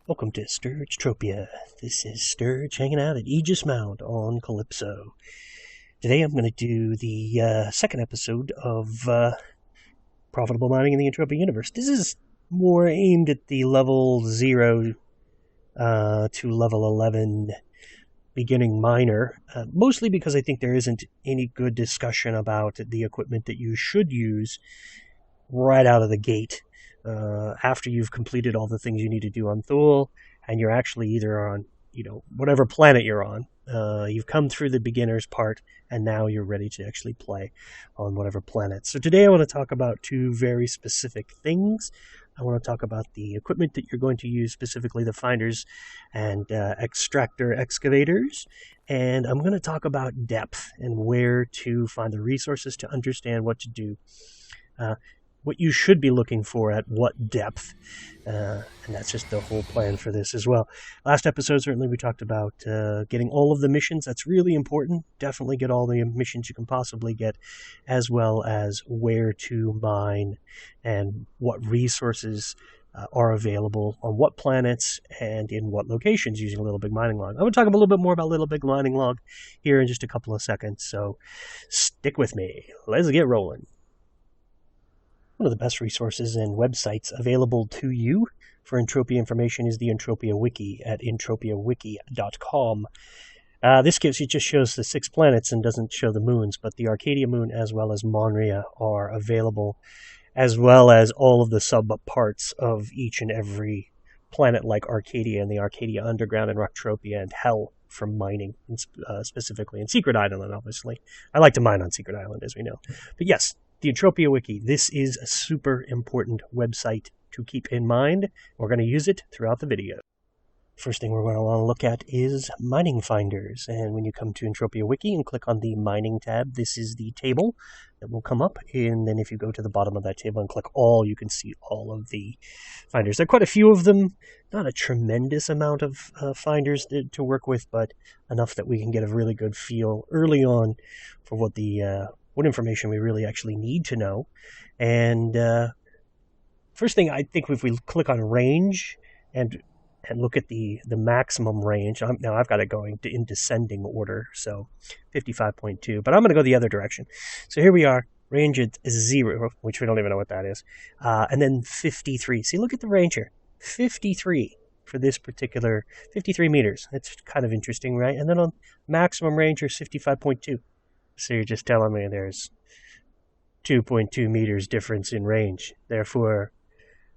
Welcome to Entropia. This is Sturge hanging out at Aegis Mound on Calypso. Today I'm going to do the second episode of Profitable Mining in the Entropia Universe. This is more aimed at the level 0 to level 11 beginning miner, mostly because I think there isn't any good discussion about the equipment that you should use right out of the gate. After you've completed all the things you need to do on Thule, and you're actually either on, whatever planet you're on, you've come through the beginner's part, and now you're ready to actually play on whatever planet. So today I want to talk about two very specific things. I want to talk about the equipment that you're going to use, specifically the finders and extractor excavators, and I'm going to talk about depth and where to find the resources to understand what to do. What you should be looking for at what depth, and that's just the whole plan for this as well. Last episode, certainly we talked about getting all of the missions. That's really important. Definitely get all the missions you can possibly get, as well as where to mine and what resources are available on what planets and in what locations using a Little Big Mining Log. I'm going to talk a little bit more about Little Big Mining Log here in just a couple of seconds, so stick with me. Let's get rolling. One of the best resources and websites available to you for Entropia information is the Entropia Wiki at entropiawiki.com. This just shows the 6 planets and doesn't show the moons, but the Arcadia moon as well as Monria are available, as well as all of the sub-parts of each and every planet like Arcadia and the Arcadia Underground and Rocktropia and Hell from mining, specifically, and Secret Island, obviously. I like to mine on Secret Island, as we know. But yes, the Entropia Wiki. This is a super important website to keep in mind. We're going to use it throughout the video. First thing we're going to want to look at is mining finders. And when you come to Entropia Wiki and click on the mining tab, this is the table that will come up. And then if you go to the bottom of that table and click all, you can see all of the finders. There are quite a few of them. Not a tremendous amount of finders to work with, but enough that we can get a really good feel early on for what information we really actually need to know. And first thing, I think if we click on range and look at the maximum range, now I've got it going in descending order, so 55.2, but I'm going to go the other direction. So here we are, range at 0, which we don't even know what that is, and then 53. See, look at the range here, 53 for this particular, 53 meters. That's kind of interesting, right? And then on maximum range is 55.2. So you're just telling me there's 2.2 meters difference in range. Therefore,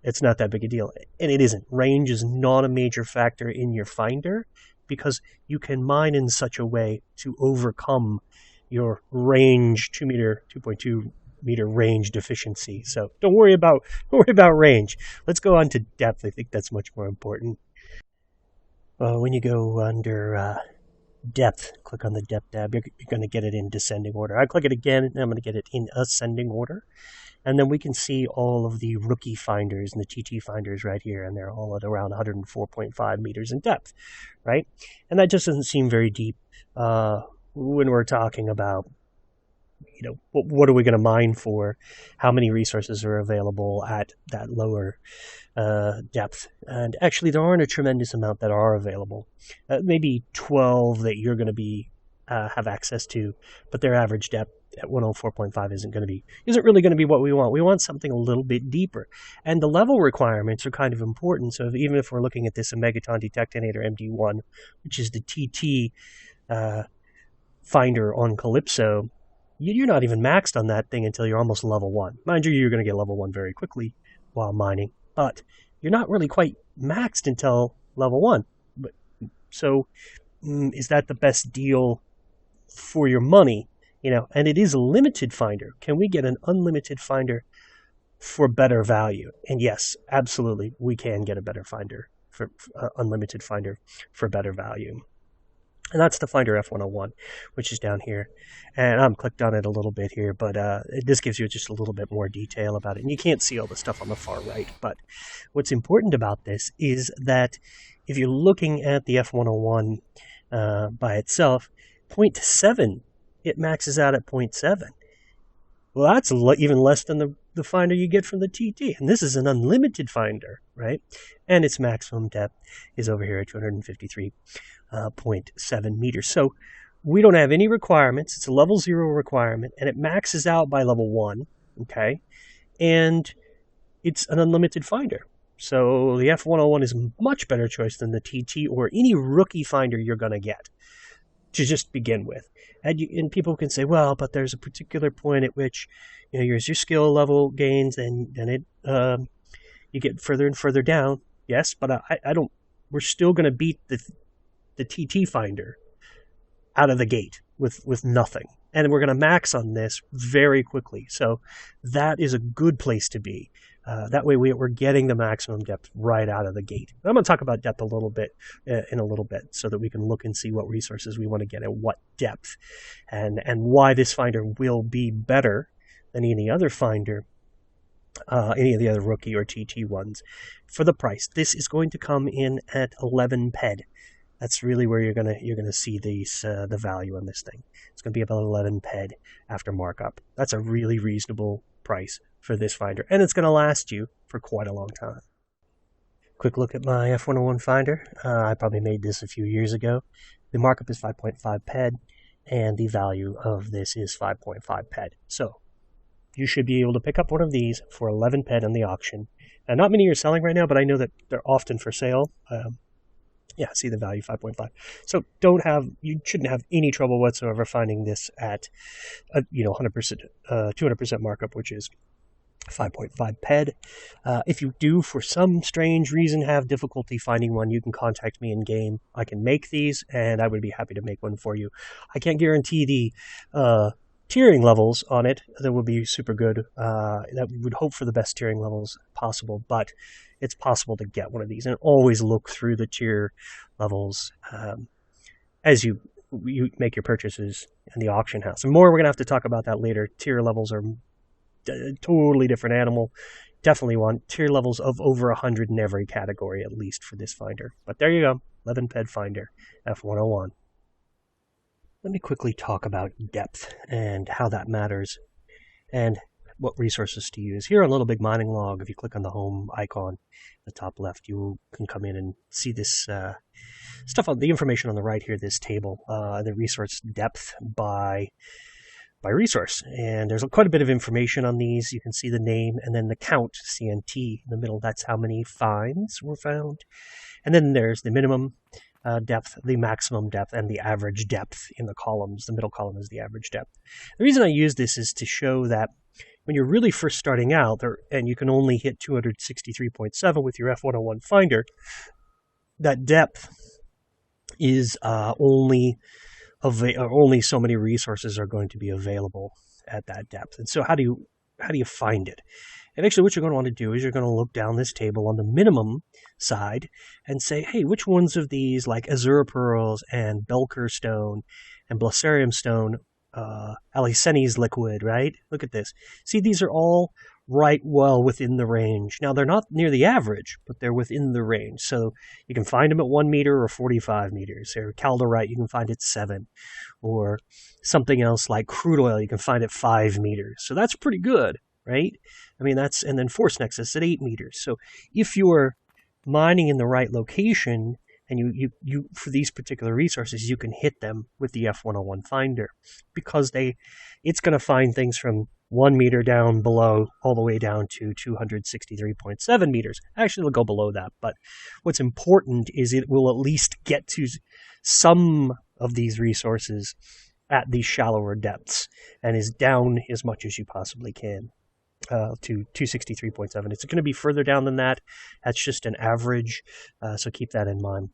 it's not that big a deal. And it isn't. Range is not a major factor in your finder because you can mine in such a way to overcome your range 2.2 meter range deficiency. So don't worry about range. Let's go on to depth. I think that's much more important. When you go under depth, click on the depth tab, you're going to get it in descending order. I click it again, and I'm going to get it in ascending order. And then we can see all of the rookie finders and the TT finders right here, and they're all at around 104.5 meters in depth, right? And that just doesn't seem very deep when we're talking about, what are we going to mine for? How many resources are available at that lower depth? And actually, there aren't a tremendous amount that are available. Maybe 12 that you're going to be have access to, but their average depth at 104.5 isn't really going to be what we want. We want something a little bit deeper, and the level requirements are kind of important. So even if we're looking at this Megaton Detectinator MD1, which is the TT finder on Calypso, you're not even maxed on that thing until you're almost level 1. Mind you, you're going to get level 1 very quickly while mining, but you're not really quite maxed until level 1. So is that the best deal for your money? And it is a limited finder. Can we get an unlimited finder for better value? And yes, absolutely, we can get a better finder, for unlimited finder for better value. And that's the Finder F101, which is down here. And I'm clicked on it a little bit here, but this gives you just a little bit more detail about it. And you can't see all the stuff on the far right. But what's important about this is that if you're looking at the F101 by itself, 0.7, it maxes out at 0.7. Well, that's even less than the the finder you get from the TT. And this is an unlimited finder, right? And its maximum depth is over here at 253.7 meters. So we don't have any requirements. It's a level 0 requirement, and it maxes out by level 1, okay? And it's an unlimited finder. So the F101 is a much better choice than the TT or any rookie finder you're going to get to just begin with. And people can say, well, but there's a particular point at which, you know, as your skill level gains, then you get further and further down. Yes, but I don't. We're still going to beat the TT finder out of the gate with nothing, and we're going to max on this very quickly. So that is a good place to be. That way we're getting the maximum depth right out of the gate. I'm going to talk about depth a little bit in a little bit so that we can look and see what resources we want to get at what depth and why this finder will be better than any other finder, any of the other rookie or TT ones for the price. This is going to come in at 11 ped. That's really where you're gonna see the value on this thing. It's going to be about 11 ped after markup. That's a really reasonable price for this finder, and it's going to last you for quite a long time. Quick look at my F101 finder. I probably made this a few years ago. The markup is 5.5 ped, and the value of this is 5.5 ped. So you should be able to pick up one of these for 11 ped on the auction. And not many are selling right now, but I know that they're often for sale. Yeah, see the value, 5.5. So you shouldn't have any trouble whatsoever finding this at 100%, 200% markup, which is 5.5 ped. If you do, for some strange reason, have difficulty finding one, you can contact me in game. I can make these, and I would be happy to make one for you. I can't guarantee the tiering levels on it. That would be super good. That we would hope for the best tiering levels possible, but it's possible to get one of these. And always look through the tier levels as you make your purchases in the auction house. And more, we're going to have to talk about that later. Tier levels are a totally different animal. Definitely want tier levels of over 100 in every category, at least for this finder. But there you go, 11 ped finder, F101. Let me quickly talk about depth and how that matters and what resources to use. Here on Little Big Mining Log, if you click on the home icon at the top left, you can come in and see this stuff on the information on the right here, this table, the resource depth by resource. And there's quite a bit of information on these. You can see the name and then the count, CNT, in the middle. That's how many finds were found. And then there's the minimum depth, the maximum depth, and the average depth in the columns. The middle column is the average depth. The reason I use this is to show that when you're really first starting out, and you can only hit 263.7 with your F101 finder, that depth is only so many resources are going to be available at that depth. And so how do you find it? And actually what you're going to want to do is you're going to look down this table on the minimum side and say, hey, which ones of these, like azure pearls and Belker stone and Blessarium stone, Aliseni's liquid, right? Look at this. See, these are all right well within the range. Now, they're not near the average, but they're within the range. So you can find them at 1 meter or 45 meters. Or calderite, you can find at 7. Or something else like crude oil, you can find at 5 meters. So that's pretty good, right? I mean, and then force nexus at 8 meters. So if you're mining in the right location, and you for these particular resources, you can hit them with the F101 finder, because it's going to find things from 1 meter down below all the way down to 263.7 meters. Actually, it'll go below that, but what's important is it will at least get to some of these resources at these shallower depths and is down as much as you possibly can. To 263.7. It's going to be further down than that. That's just an average, so keep that in mind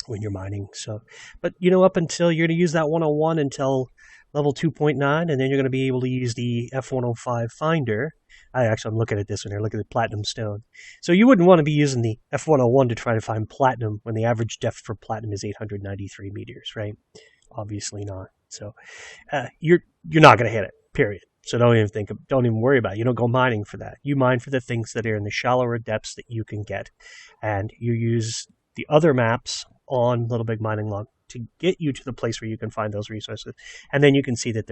when you're mining. So, but up until you're going to use that 101 until level 2.9, and then you're going to be able to use the F105 finder. I'm looking at this one here. Look at the platinum stone. So you wouldn't want to be using the F101 to try to find platinum when the average depth for platinum is 893 meters, right? Obviously not. So you're not going to hit it. Period. So don't even worry about it. You don't go mining for that. You mine for the things that are in the shallower depths that you can get. And you use the other maps on Little Big Mining Log to get you to the place where you can find those resources. And then you can see that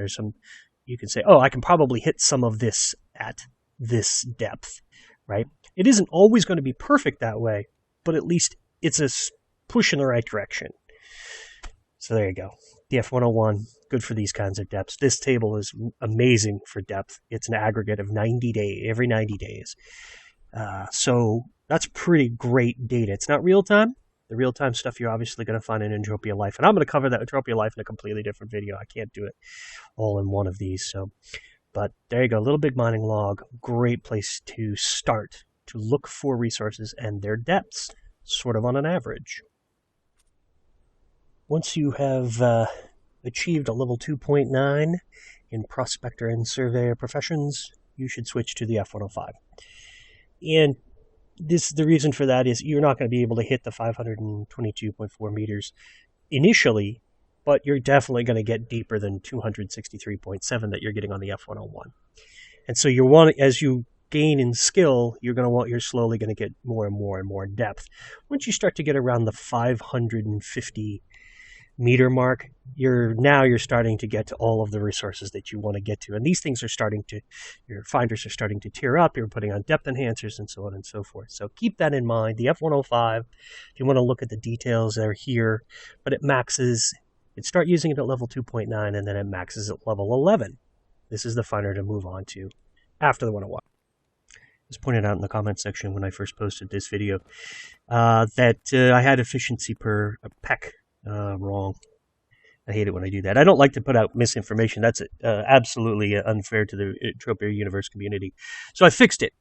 you can say, oh, I can probably hit some of this at this depth, right? It isn't always going to be perfect that way, but at least it's a push in the right direction. So there you go. The F101, good for these kinds of depths. This table is amazing for depth. It's an aggregate of 90 days, every 90 days. So that's pretty great data. It's not real time. The real time stuff you're obviously going to find in Entropia Life. And I'm going to cover that Entropia Life in a completely different video. I can't do it all in one of these. But there you go. Little Big Mining Log. Great place to start to look for resources and their depths, sort of on an average. Once you have achieved a level 2.9 in Prospector and Surveyor professions, you should switch to the F105. And the reason for that is you're not going to be able to hit the 522.4 meters initially, but you're definitely going to get deeper than 263.7 that you're getting on the F101. And so as you gain in skill, you're slowly going to get more and more and more depth. Once you start to get around the 550 meter mark, you're starting to get to all of the resources that you want to get to. And these things your finders are starting to tier up. You're putting on depth enhancers and so on and so forth. So keep that in mind. The F105, if you want to look at the details, they're here, but it maxes. Start using it at level 2.9, and then it maxes at level 11. This is the finder to move on to after the 101. As pointed out in the comment section when I first posted this video, that I had efficiency per peck wrong. I hate it when I do that. I don't like to put out misinformation. That's absolutely unfair to the Entropia universe community. So I fixed it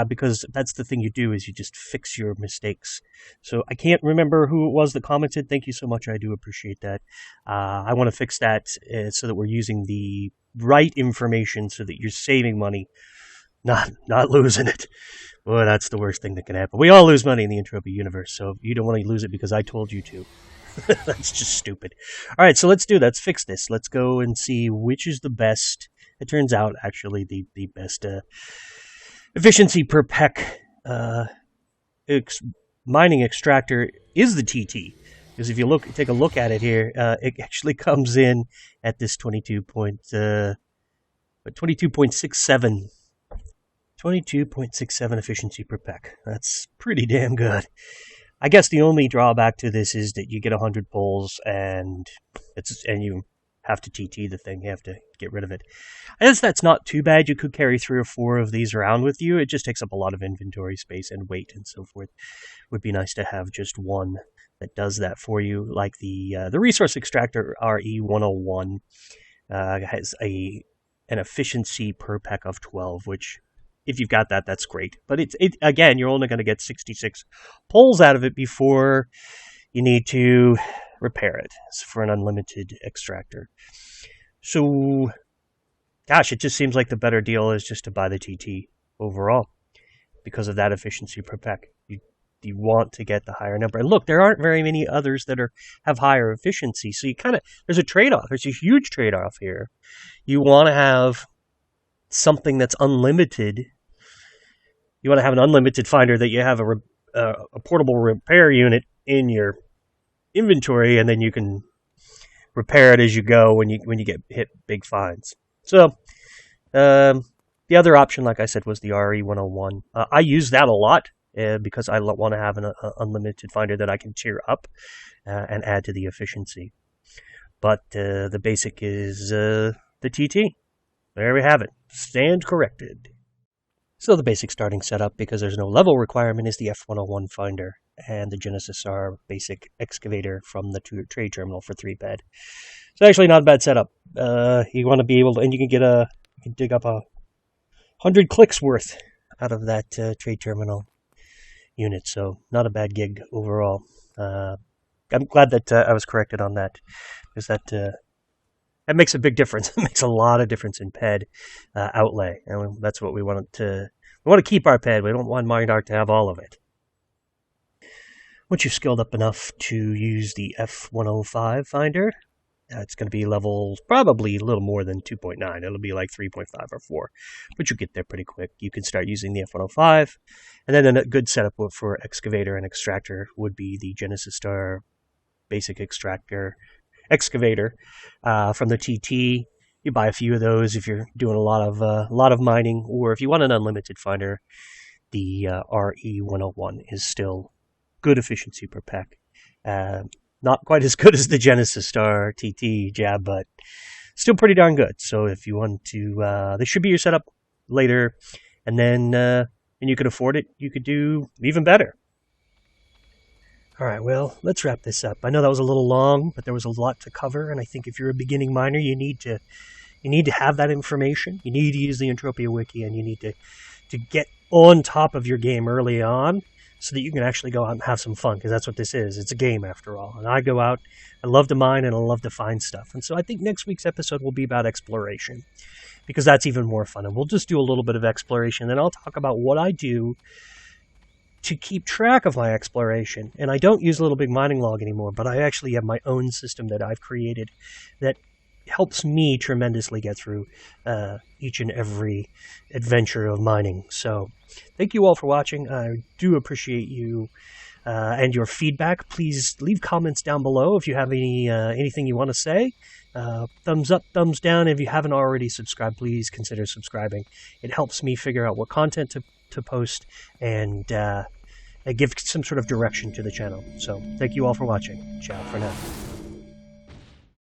because that's the thing you do, is you just fix your mistakes. So I can't remember who it was that commented. Thank you so much. I do appreciate that. I want to fix that so that we're using the right information so that you're saving money, not losing it. Boy, that's the worst thing that can happen. We all lose money in the Entropia universe, so you don't want to lose it because I told you to. That's just stupid. All right, so let's fix this. Let's go and see which is the best. It turns out, actually, the best efficiency per peck mining extractor is the TT. Because if you take a look at it here, it actually comes in at this 22.67 efficiency per peck. That's pretty damn good. I guess the only drawback to this is that you get 100 pulls and you have to TT the thing. You have to get rid of it. I guess that's not too bad. You could carry 3 or 4 of these around with you. It just takes up a lot of inventory space and weight and so forth. It would be nice to have just one that does that for you, like the resource extractor RE101 has an efficiency per peck of 12, which, if you've got that, that's great. But again, you're only going to get 66 pulls out of it before you need to repair it for an unlimited extractor. So, gosh, it just seems like the better deal is just to buy the TT overall because of that efficiency per peck. You want to get the higher number. And look, there aren't very many others that have higher efficiency. So there's a trade-off. There's a huge trade-off here. You want to have something that's unlimited. You want to have an unlimited finder that you have a portable repair unit in your inventory, and then you can repair it as you go when you get hit big fines. So the other option, like I said, was the RE101. I use that a lot because I want to have an unlimited finder that I can tier up and add to the efficiency. But the basic is the TT. There we have it. Stand corrected. So the basic starting setup, because there's no level requirement, is the F101 finder and the Genesis R basic excavator from the trade terminal for 3-bed. It's actually not a bad setup. You want to be able to, and you can dig up 100 clicks worth out of that trade terminal unit. So not a bad gig overall. I'm glad that I was corrected on that, because that makes a big difference. It makes a lot of difference in PED outlay, and that's what we want to. We want to keep our PED. We don't want MineArc to have all of it. Once you've skilled up enough to use the F105 finder, it's going to be level probably a little more than 2.9. It'll be like 3.5 or 4, but you get there pretty quick. You can start using the F105, and then a good setup for excavator and extractor would be the Genesis Star basic excavator from the TT. you buy a few of those if you're doing a lot of mining, or if you want an unlimited finder, the RE101 is still good efficiency per peck. Not quite as good as the Genesis Star TT jab, but still pretty darn good. So if you want to, this should be your setup later, and then and you could afford it, you could do even better. All right, well, let's wrap this up. I know that was a little long, but there was a lot to cover, and I think if you're a beginning miner, you need to have that information. You need to use the Entropia Wiki, and you need to get on top of your game early on so that you can actually go out and have some fun, because that's what this is. It's a game, after all. And I go out, I love to mine, and I love to find stuff. And so I think next week's episode will be about exploration, because that's even more fun. And we'll just do a little bit of exploration, then I'll talk about what I do to keep track of my exploration. And I don't use Little Big Mining Log anymore, but I actually have my own system that I've created that helps me tremendously get through each and every adventure of mining. So thank you all for watching. I do appreciate you and your feedback. Please leave comments down below if you have anything you want to say. Thumbs up, thumbs down. If you haven't already subscribed, please consider subscribing. It helps me figure out what content to post and give some sort of direction to the channel. So thank you all for watching. Ciao for now.